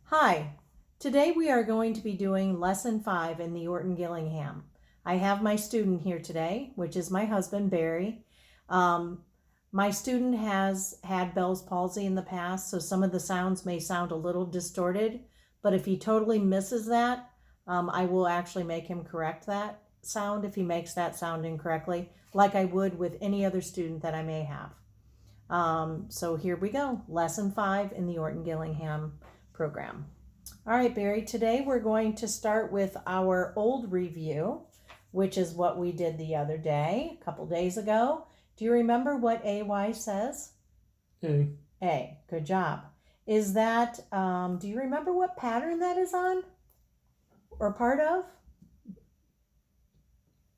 Hi, today we are going to be doing lesson 5 in the Orton Gillingham. I have my student here today, which is my husband, Barry. My student has had Bell's palsy in the past, so some of the sounds may sound a little distorted, but if he totally misses that, I will actually make him correct that sound if he makes that sound incorrectly, like I would with any other student that I may have. So here we go, lesson 5 in the Orton Gillingham program. All right, Barry, today we're going to start with our old review, which is what we did the other day, a couple days ago. Do you remember what AY says? A. A, good job. Is that, do you remember what pattern that is on or part of?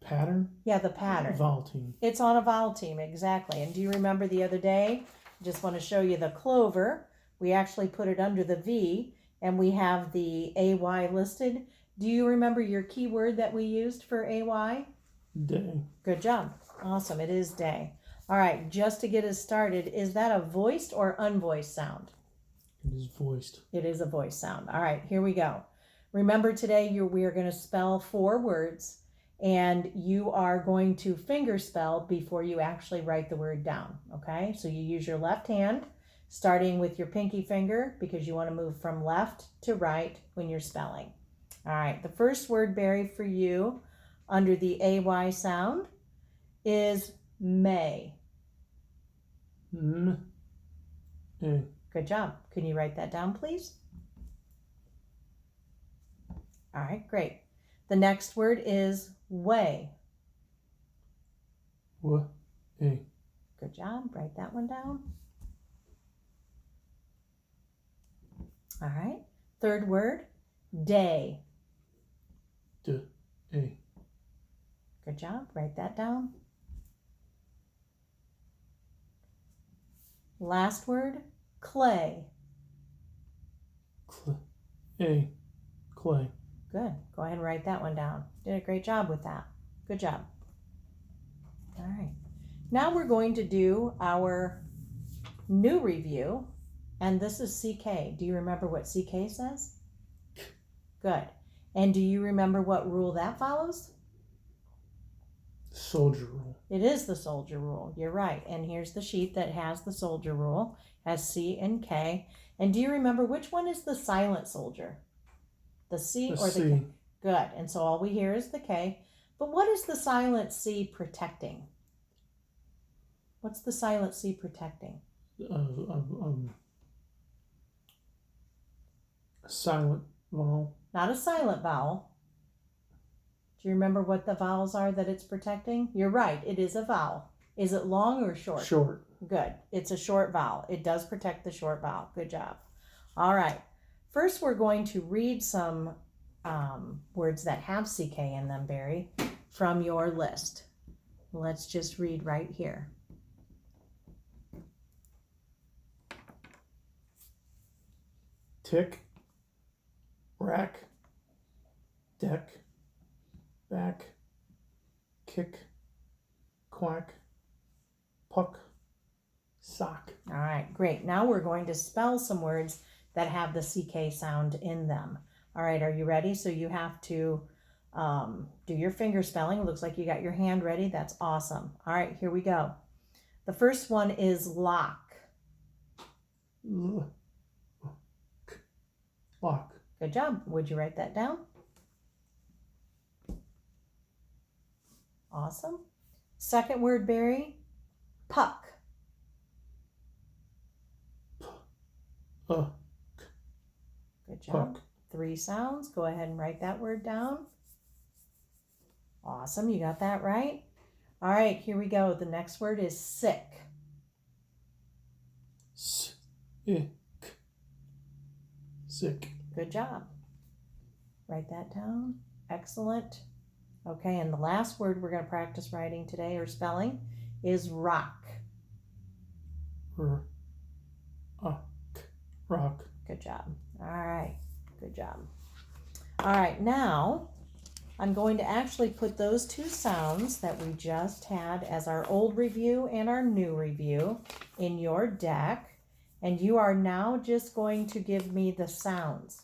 Pattern? Yeah, the pattern. Vowel team. It's on a vowel team, exactly. And do you remember the other day? I just want to show you the clover. We actually put it under the V, and we have the AY listed. Do you remember your keyword that we used for AY? Day. Good job. Awesome. It is day. All right, just to get us started, is that a voiced or unvoiced sound? It is voiced. It is a voiced sound. All right, here we go. Remember today we are going to spell 4 words, and you are going to finger spell before you actually write the word down, okay? So you use your left hand, starting with your pinky finger, because you want to move from left to right when you're spelling. All right, the first word, Barry, for you under the AY sound is May. N. A. Good job. Can you write that down, please? All right, great. The next word is way. W. A. Good job. Write that one down. All right. Third word, day. D. A. Good job. Write that down. Last word, clay. Cl. A. Clay. Good. Go ahead and write that one down. Did a great job with that. Good job. All right. Now we're going to do our new review, and this is CK. Do you remember what CK says? Good. And do you remember what rule that follows? Soldier rule. It is the soldier rule. You're right. And here's the sheet that has the soldier rule, has C and K. And do you remember which one is the silent soldier? The C or the C. K? Good. And so all we hear is the K. But what is the silent C protecting? What's the silent C protecting? A silent vowel. Not a silent vowel. Do you remember what the vowels are that it's protecting? You're right. It is a vowel. Is it long or short? Short. Good. It's a short vowel. It does protect the short vowel. Good job. All right. First, we're going to read some words that have CK in them, Barry, from your list. Let's just read right here. Tick. Rack. Deck. Back. Kick. Quack. Puck. Sock. All right, great. Now we're going to spell some words that have the CK sound in them. All right, are you ready? So you have to do your finger spelling. It looks like you got your hand ready. That's awesome. All right, here we go. The first one is lock. Lock. Lock. Good job. Would you write that down? Awesome. Second word, Barry, puck. Good job. Puck. 3 sounds. Go ahead and write that word down. Awesome. You got that right. All right, here we go. The next word is sick. Sick. Sick. Good job. Write that down. Excellent. Okay, and the last word we're going to practice writing today or spelling is rock. Rock. Good job. All right. Good job. All right, now I'm going to actually put those 2 sounds that we just had as our old review and our new review in your deck. And you are now just going to give me the sounds.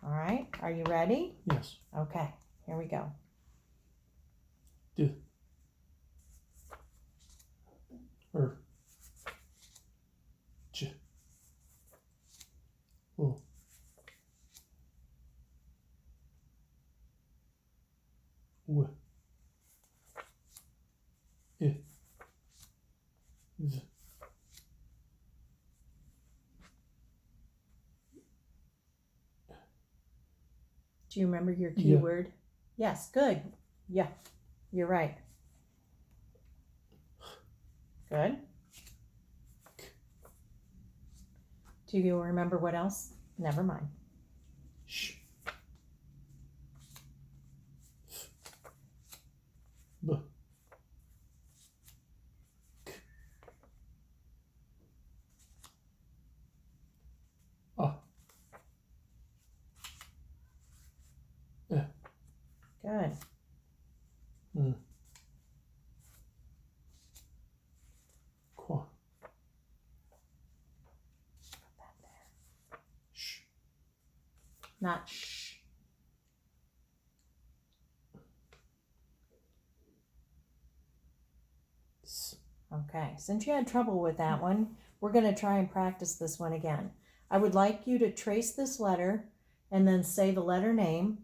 All right, are you ready? Yes. Okay, here we go. D. J. O. W. I. V. Do you remember your Yeah. keyword? Yes, good. Yeah, you're right. Good. Do you remember what else? Never mind. Sh. F. B. K. A. E. Good. Mm. Qua. Sh. Not shh. S. Okay, since you had trouble with that one, we're going to try and practice this one again. I would like you to trace this letter and then say the letter name.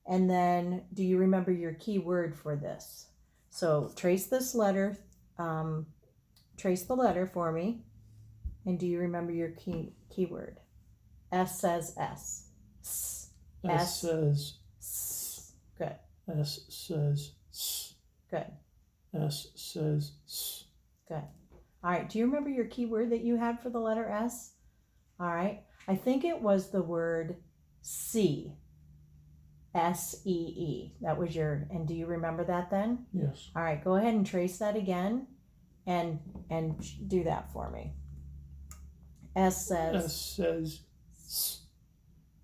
And then, do you remember your key word for this? So trace this letter, trace the letter for me. And do you remember your keyword? S says S. S. S says S. Good. S says S. Good. S says S. Good. All right. Do you remember your keyword that you had for the letter S? All right. I think it was the word see. S-E-E. That was your, and do you remember that then? Yes. All right. Go ahead and trace that again and do that for me. S says. S says S.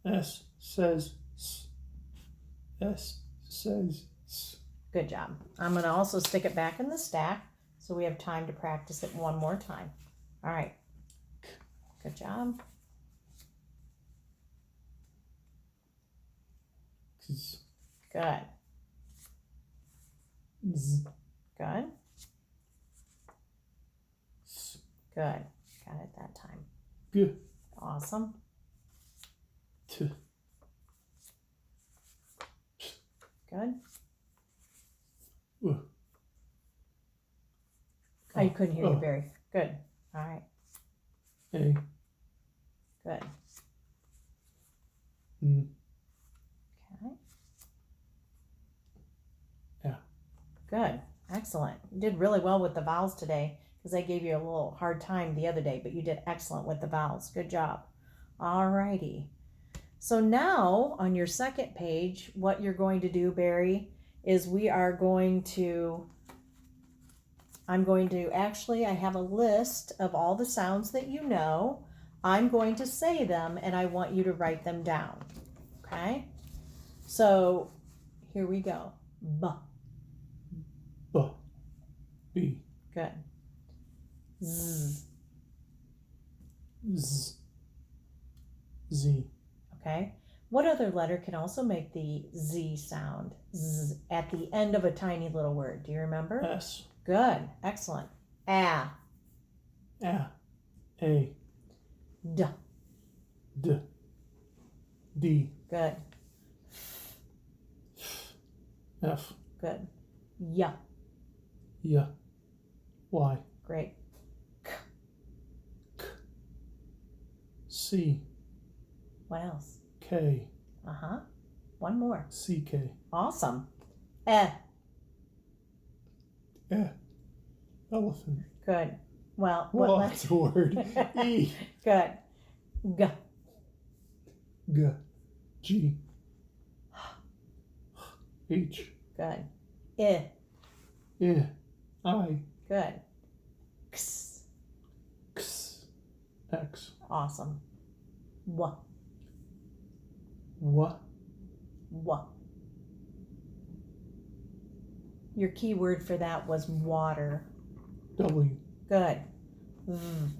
S says S. S says S. Good job. I'm going to also stick it back in the stack so we have time to practice it one more time. All right. Good job. Z. Good. Z. Good. S. Good. Got it that time. G. Awesome. T. Good. U. I couldn't hear you, Oh. Barry. Good. All right. A. Good. N. Okay. Yeah. Good. Excellent. You did really well with the vowels today because I gave you a little hard time the other day, but you did excellent with the vowels. Good job. All righty. So now on your second page, what you're going to do, Barry, is I have a list of all the sounds that you know. I'm going to say them and I want you to write them down. Okay? So here we go. B. B. B. Good. Z. Z. Z. Okay? What other letter can also make the Z sound? Z at the end of a tiny little word. Do you remember? S. Good. Excellent. A. A. A. D. D. D. Good. F. Good. Y. Y. Y. Great. C. What else? K. Uh-huh. One more. C. K. Awesome. Eh. E. Elephant. Good. Well, what Well, letter? that's a word. E. Good. G. G. G. H. Good. I. I. I. Good. X. X. X. Awesome. W. W. W. Your key word for that was water. W. Good. V.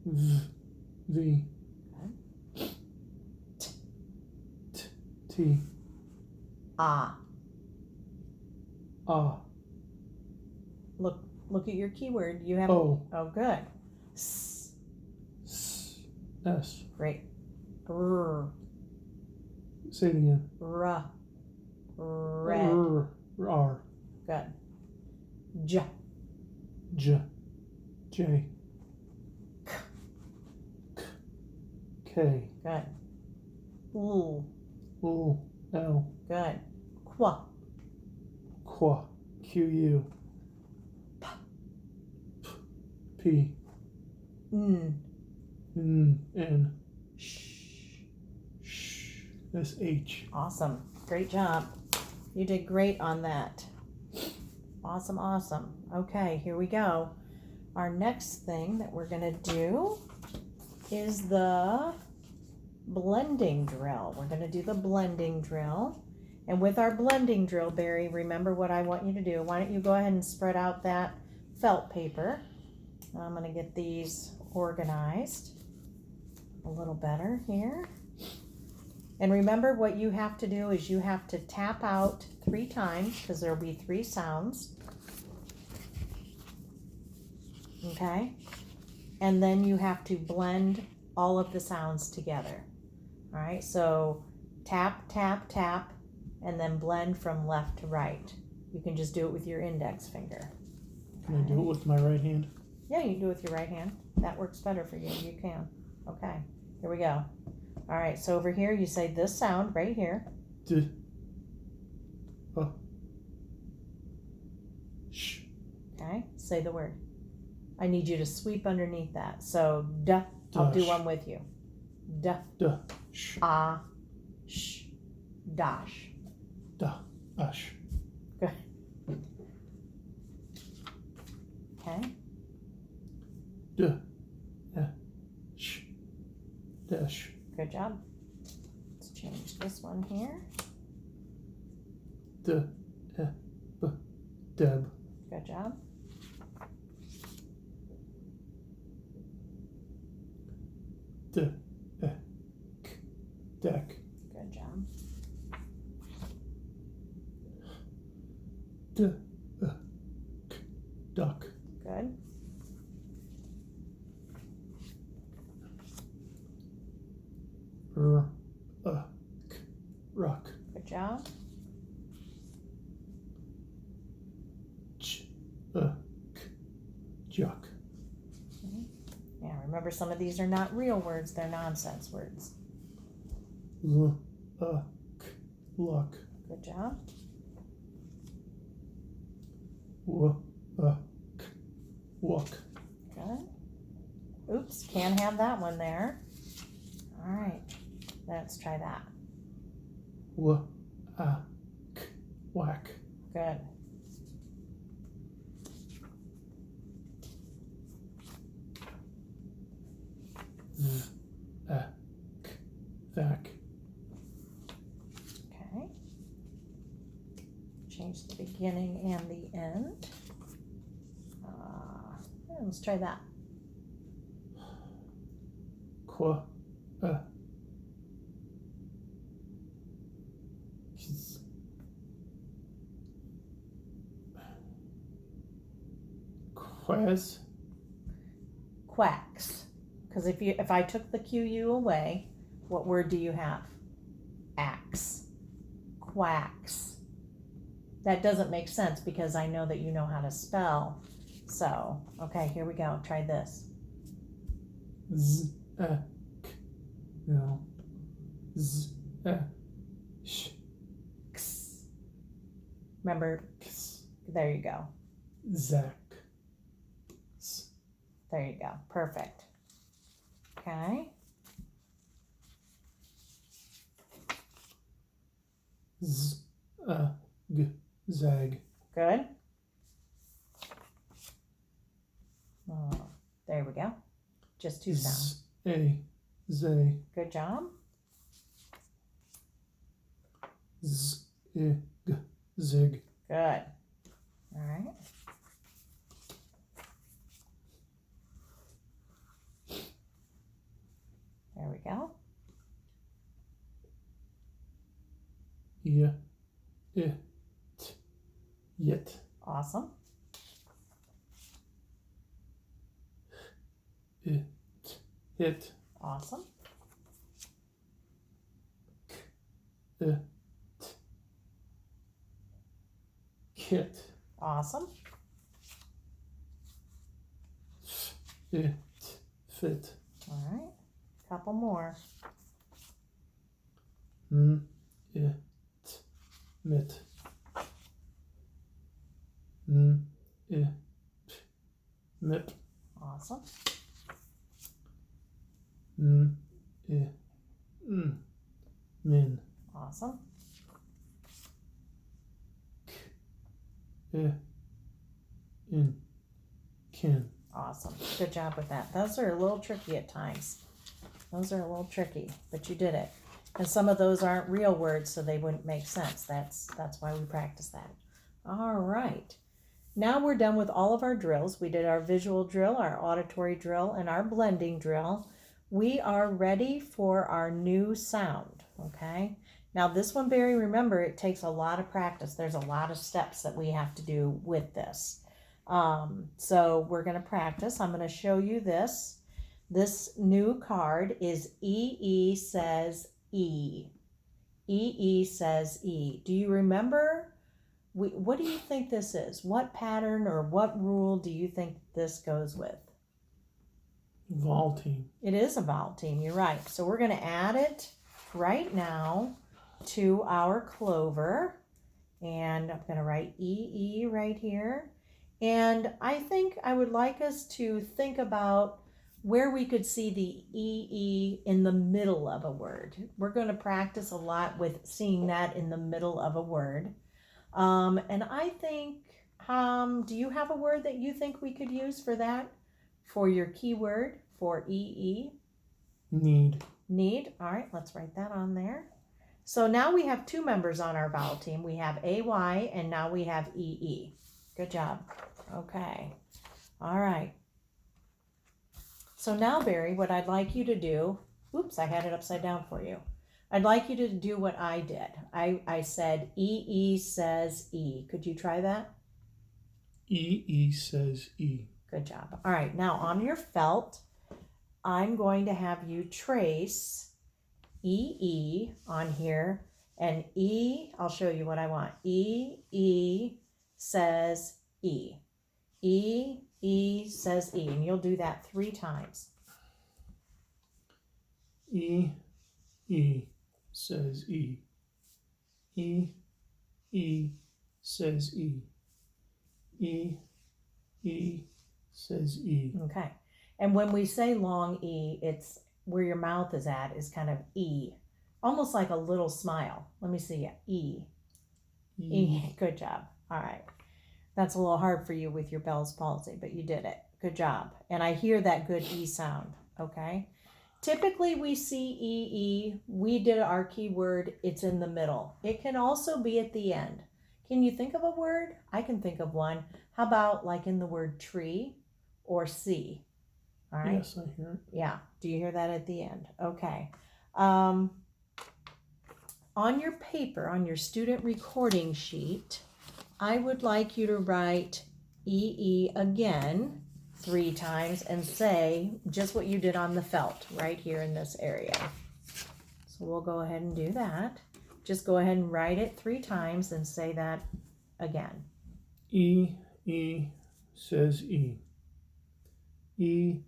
V. V. T. Ah. Ah. Look at your keyword. You have. O. Oh, good. S. S. S. Great. R. Say it again. R. Red. R. Good. J. J. J. K. Good. L. L. L. Good. Qua. Qua. Q. P. N. N. Sh. Sh. S. H. Awesome. Great job. You did great on that. Awesome, awesome. Okay, here we go. Our next thing that we're going to do is the blending drill. We're going to do the blending drill. And with our blending drill, Barry, remember what I want you to do. Why don't you go ahead and spread out that felt paper. I'm going to get these organized a little better here. And remember what you have to do is you have to tap out 3 times because there will be 3 sounds. Okay? And then you have to blend all of the sounds together. All right? So tap, tap, tap, and then blend from left to right. You can just do it with your index finger. Can I do it with my right hand? Yeah, you can do it with your right hand. That works better for you. You can. Okay, here we go. All right, so over here you say this sound right here. D. Sh. Okay, say the word. I need you to sweep underneath that. So duh. I'll do Dash. one with you. Duh. Duh. Sh. Ah. Sh. Dash. Duh. Ash. Good. Okay. Duh. Sh. Dash. Good job. Let's change this one here. D. B. Deb. Good job. D. K. Deck. Good job. D. K. Duck. Good. R. K. Rock. Good job. Ch. K. Juck. Yeah, remember some of these are not real words, they're nonsense words. L. K. Luck. Good job. W. K. Wuck. Good. Oops, can't have that one there. All right, let's try that. W. K. Whack. Good. Z. K. Vac. Okay. Change the beginning and the end. Let's try that. Qua. Quiz. Quaz. Quacks. Because if I took the QU away, what word do you have? Axe. Quacks. That doesn't make sense because I know that you know how to spell. So, okay, here we go. Try this. Z. K. No. Z. Sh. X. Remember, X. there you go. Zach. S. There you go. Perfect. Okay. Z. G. Zag. Good. Oh, there we go. Just 2 sounds. Z. A. Zay. Good job. Z. I. G. Zig. Good. All right. There we go. Y, it, yet, Awesome. it, it, Awesome. it, kit, Awesome. it, fit, All right. Couple more. it, mit, it, mip, Awesome. it, min, Awesome. in, kin. Awesome. Good job with that. Those are a little tricky at times. Those are a little tricky, but you did it. And some of those aren't real words, so they wouldn't make sense. That's why we practice that. All right. Now we're done with all of our drills. We did our visual drill, our auditory drill, and our blending drill. We are ready for our new sound, okay? Now this one, Barry, remember, it takes a lot of practice. There's a lot of steps that we have to do with this. So we're going to practice. I'm going to show you this. This new card is E says E. E says E. Do you remember? What do you think this is? What pattern or what rule do you think this goes with? Vaulting. It is a vowel team, you're right. So we're going to add it right now to our clover. And I'm going to write E right here. And I think I would like us to think about where we could see the E in the middle of a word. We're going to practice a lot with seeing that in the middle of a word. And I think, do you have a word that you think we could use for that? For your keyword for EE? Need. Need. All right, let's write that on there. So now we have two members on our vowel team. We have AY and now we have EE. Good job. Okay. All right. So now, Barry, what I'd like you to do, oops, I had it upside down for you. I'd like you to do what I did. I said EE says E. Could you try that? E says E. Good job. All right, now on your felt, I'm going to have you trace EE on here, and E, I'll show you what I want. E says E. E says E, and you'll do that 3 times. E says E. E says E. E says E. Okay. And when we say long E, it's where your mouth is at is kind of E. Almost like a little smile. Let me see. E. Good job. All right. That's a little hard for you with your Bell's palsy, but you did it. Good job. And I hear that good E sound. Okay. Typically we see EE. We did our keyword. It's in the middle. It can also be at the end. Can you think of a word? I can think of one. How about like in the word tree or sea? All right. Yes, I hear it. Yeah. Do you hear that at the end? Okay. On your paper, on your student recording sheet, I would like you to write EE again 3 times and say just what you did on the felt right here in this area. So we'll go ahead and do that. Just go ahead and write it 3 times and say that again. E says E. E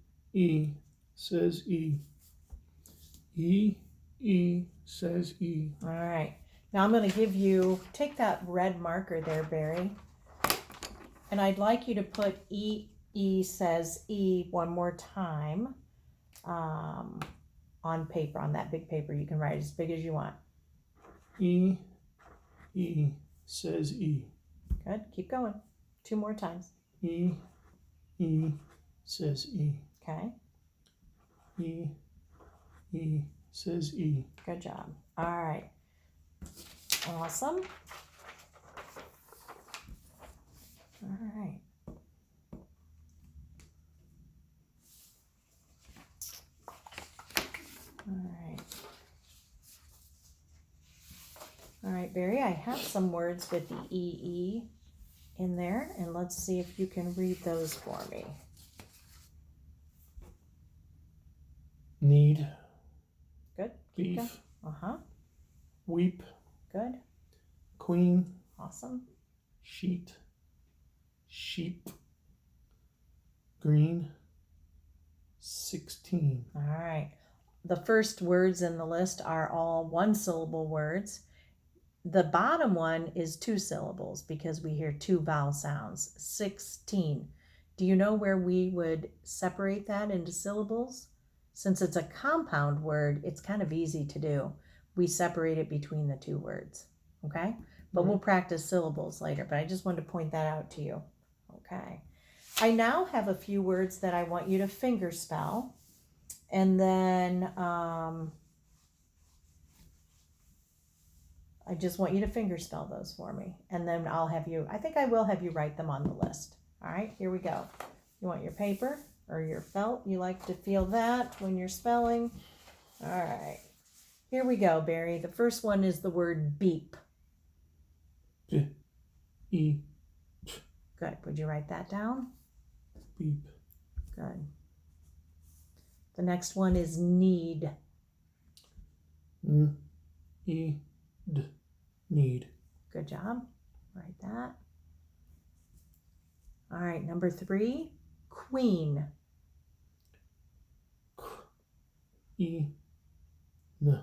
says E. E says E. All right. Now I'm going to give you, take that red marker there, Barry, and I'd like you to put E says E one more time on paper, on that big paper. You can write as big as you want. E says E. Good. Keep going. 2 more times. E says E. Okay. E says E. Good job. All right. Awesome. All right. All All right, Barry, I have some words with the EE in there, and let's see if you can read those for me. Need, Good. Keep going. beef, Uh-huh. weep, Good. queen, Awesome. sheet, sheep, green, 16. All right. The first words in the list are all one-syllable words. The bottom one is two syllables because we hear two vowel sounds. 16. Do you know where we would separate that into syllables? Since it's a compound word, it's kind of easy to do. We separate it between the two words, okay? But we'll practice syllables later, but I just wanted to point that out to you, okay? I now have a few words that I want you to finger spell, and then I just want you to finger spell those for me, and then I will have you write them on the list. All right, here we go. You want your paper or your felt? You like to feel that when you're spelling? All right, here we go, Barry. The first one is the word beep. B, E, Good. Would you write that down? beep. Good. The next one is need. N, E, D, need. Good job. Write that. All right, number 3, queen. K, E, N,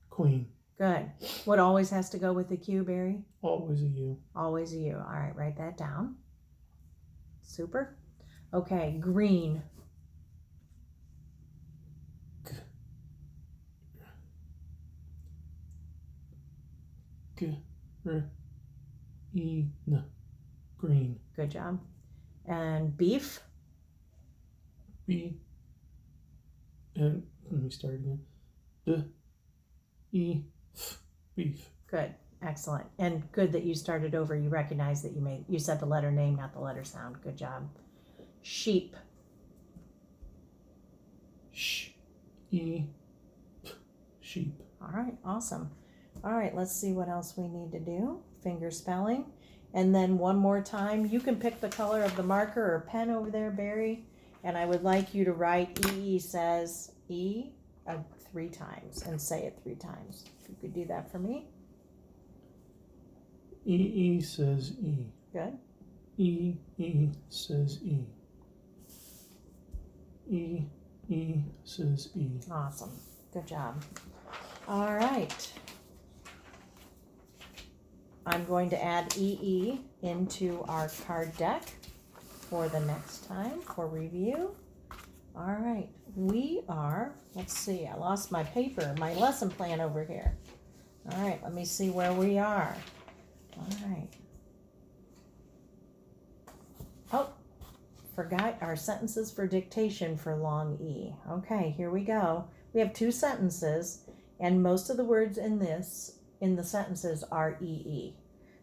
queen. Good. What always has to go with the Q, Barry? Always a U. Always a U. All right, write that down. Super. Okay, green. G, R, E, N, green. Good job. And beef. B, and let me start again. D, E, F, beef. Good. Excellent. And good that you started over. You recognize that you said the letter name, not the letter sound. Good job. Sheep. Sh, E, P, sheep. All right, awesome. All right, let's see what else we need to do. Finger spelling. And then one more time, you can pick the color of the marker or pen over there, Barry. And I would like you to write EE says E 3 times and say it 3 times. If you could do that for me. E says E. Good. E says E. E says E. Awesome. Good job. All right. I'm going to add EE into our card deck for the next time for review. All right. Let's see, I lost my paper, my lesson plan over here. All right, let me see where we are. All right. Oh, forgot our sentences for dictation for long E. Okay, here we go. We have 2 sentences, and most of the words in the sentences are EE.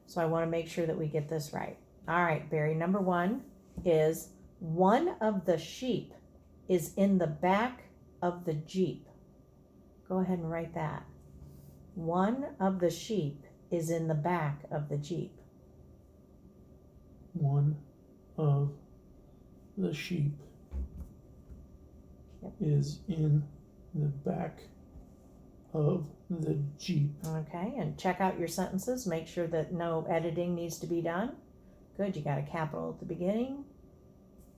So I want to make sure that we get this right. All right, Barry, number 1 is one of the sheep is in the back of the Jeep. Go ahead and write that. One of the sheep is in the back of the Jeep. One of the sheep is in the back of the Jeep. Okay, and check out your sentences. Make sure that no editing needs to be done. Good, you got a capital at the beginning,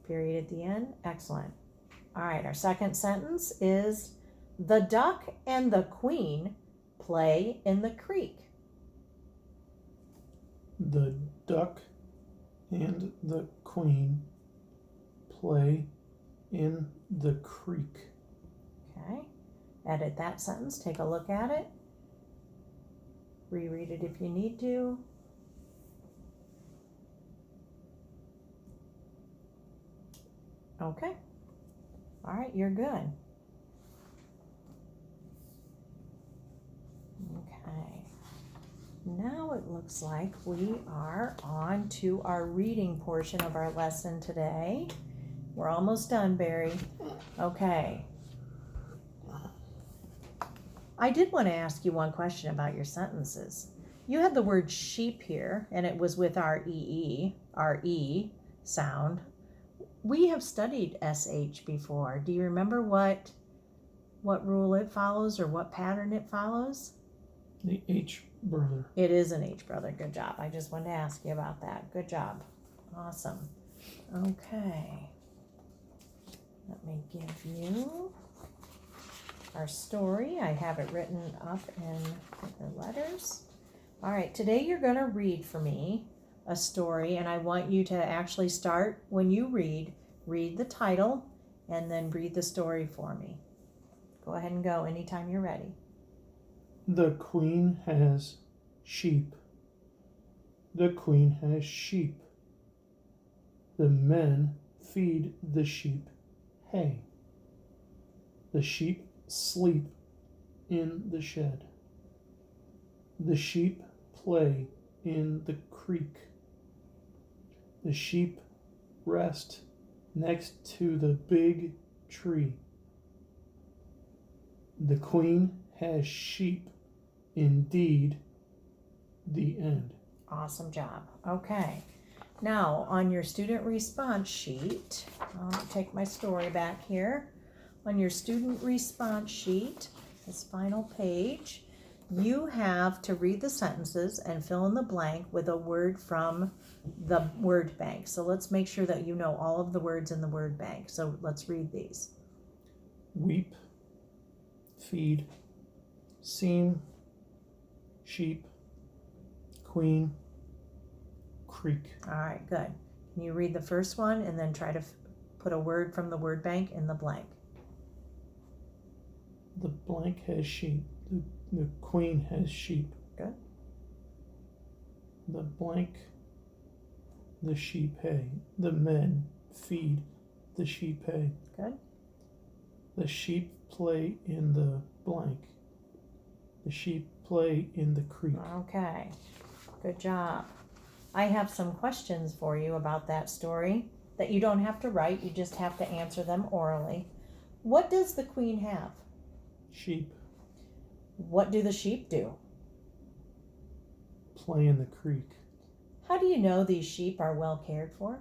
period at the end. Excellent. All right, our second sentence is the duck and the queen play in the creek. The duck and the queen play in the creek. Okay, edit that sentence, take a look at it, reread it if you need to. Okay, all right, you're good. Okay, now it looks like we are on to our reading portion of our lesson today. We're almost done, Barry. Okay. I did want to ask you one question about your sentences. You had the word sheep here, and it was with our E sound. We have studied SH before. Do you remember what rule it follows or what pattern it follows? The H brother. It is an H brother. Good job. I just wanted to ask you about that. Good job. Awesome. Okay. Let me give you our story. I have it written up in the letters. All right. Today you're going to read for me a story, and I want you to actually start when you read the title and then read the story for me. Go ahead and go anytime you're ready. The queen has sheep. The queen has sheep. The men feed the sheep hay. The sheep sleep in the shed. The sheep play in the creek. The sheep rest next to the big tree. The queen has sheep indeed. The end. Awesome job. Okay. Now, on your student response sheet, I'll take my story back here. On your student response sheet, this final page, you have to read the sentences and fill in the blank with a word from the word bank. So let's make sure that you know all of the words in the word bank. So let's read these. Weep, feed, seam, sheep, queen, creek. All right, good. Can you read the first one and then try to put a word from the word bank in the blank? The blank has sheep. The queen has sheep. Good. The blank, the sheep hay. The men feed the sheep hay. Good. The sheep play in the blank. The sheep play in the creek. Okay, good job. I have some questions for you about that story that you don't have to write, you just have to answer them orally. What does the queen have? Sheep What do the sheep do? play in the creek. How do you know these sheep are well cared for?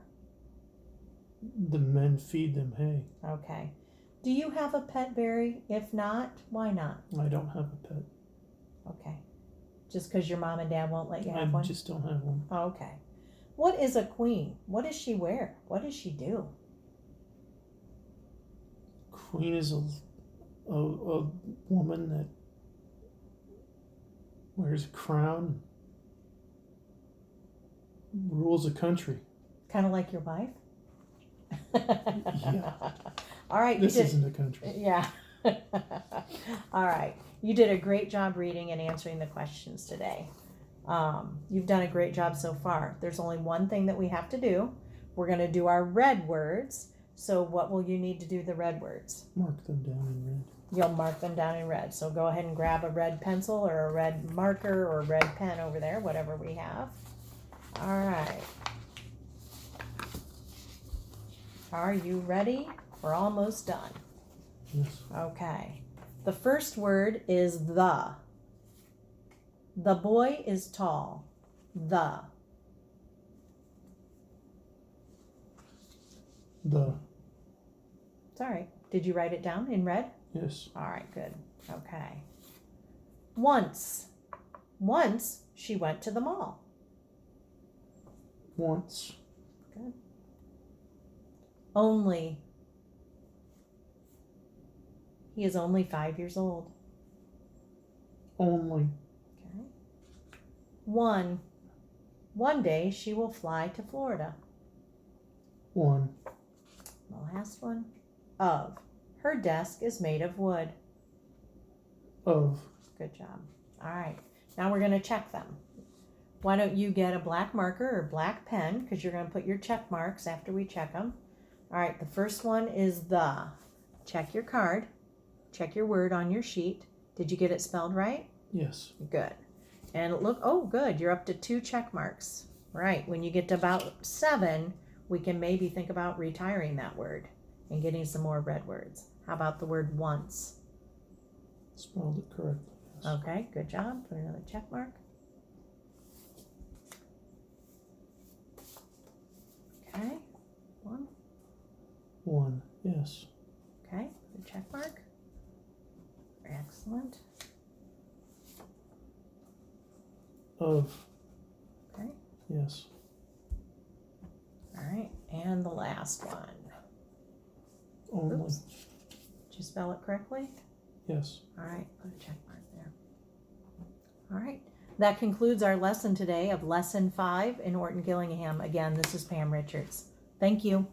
The men feed them hay. Okay. Do you have a pet, Barry? If not, why not? I don't have a pet. Okay. Just because your mom and dad won't let you I have one? just don't have one. Okay. What is a queen? What does she wear? What does she do? Queen is a woman that wears a crown, rules a country. Kind of like your wife? Yeah. All right. This isn't a country. Yeah. All right. You did a great job reading and answering the questions today. You've done a great job so far. There's only one thing that we have to do. We're going to do our red words. So what will you need to do the red words? Mark them down in red. You'll mark them down in red. So go ahead and grab a red pencil or a red marker or a red pen over there, whatever we have. All right. Are you ready? We're almost done. Yes. Okay. The first word is the. The boy is tall. The. The. It's all right. Did you write it down in red? Yes. All right, good. Okay. Once. Once she went to the mall. Once. Good. Only. He is only 5 years old. Only. Okay. One. One day she will fly to Florida. One. The last one. Of. Her desk is made of wood. Of. Good job. All right. Now we're going to check them. Why don't you get a black marker or black pen, because you're going to put your check marks after we check them. All right. The first one is the. Check your card. Check your word on your sheet. Did you get it spelled right? Yes. Good. And look, oh, good. You're up to 2 check marks. Right. When you get to about 7, we can maybe think about retiring that word and getting some more red words. How about the word once? Spelled it correctly. Yes. Okay, good job. Put another check mark. 1. Yes. Okay, put a check mark. Excellent. Of. Okay. Yes. All right, and the last one. Only. Oops. Did you spell it correctly? Yes. All right, put a check mark there. All right, that concludes our lesson today of Lesson 5 in Orton Gillingham. Again, this is Pam Richards. Thank you.